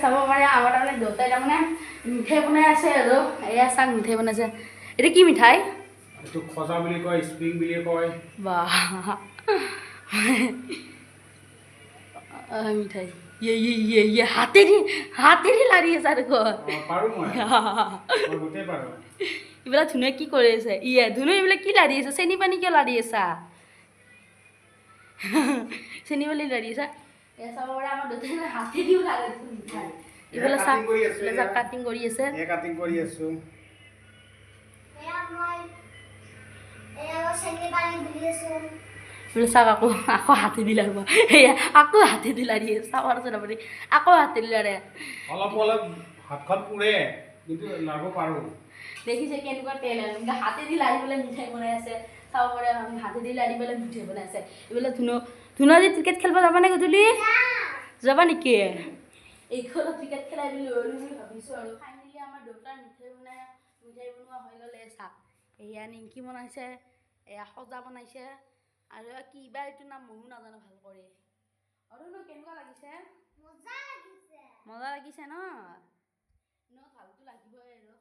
চাব পাৰে আমাৰ তাৰমানে দেউতাই তাৰমানে মিঠাই বনাই আছে আৰু এয়া চাওক মিঠাই বনাইছে এইটো কি মিঠাই এইটো খজা বুলি কয় স্প্ৰিং বুলি কয় বাহ মিঠাই ইয়ে হাতেদি লাৰি আছে আৰু পাৰোঁ মই গোটেই পাৰোঁ এইবিলাক ধুনুৱে কি কৰি আছে ধুনু এইবিলাক কি লাৰি আছে চেনি পানী কিয় লাৰি আছা চেনি পানী লাৰি আছা এয়া চাব পাৰে আমাৰ দেউতাই হাতেদিও লাৰি আছে মিঠাই এইবিলাক চাওক এইবিলাক কাটিং কৰি আছে কাটিং কৰি আছোঁ বোলে চাওক আকৌ হাতেদি লাৰিব এয়া আকৌ হাতেদি লাৰি চাব আছে আপুনি আকৌ হাতেদি লাৰে অলপ অলপ হাতখন পুৰে কিন্তু লাৰিব পাৰোঁ দেখিছে কেনেকুৱা তেল এনেকৈ হাতেদি লাৰি পেলাই মিঠাই বনাই আছে চাব পাৰে আমি হাতেদি লাৰি পেলাই মিঠাই বনাই আছে এইবিলাক ধুনু আজি ক্ৰিকেট খেলিব যাবা নে গধূলি যাবা নেকি এইখনত ক্ৰিকেট খেলাই বুলি ভাবিছোঁ আৰু ফাইনেলি আমাৰ দেউতাৰ মিঠাই বনোৱা হৈ গ'লে চাওক এয়া নিমকি বনাইছে এয়া সজা বনাইছে আৰু কিবা এইটো নাম ময়ো নাজানো ভাল কৰি আৰু কেনেকুৱা লাগিছে মজা লাগিছে ন ভালটো লাগিবই আৰু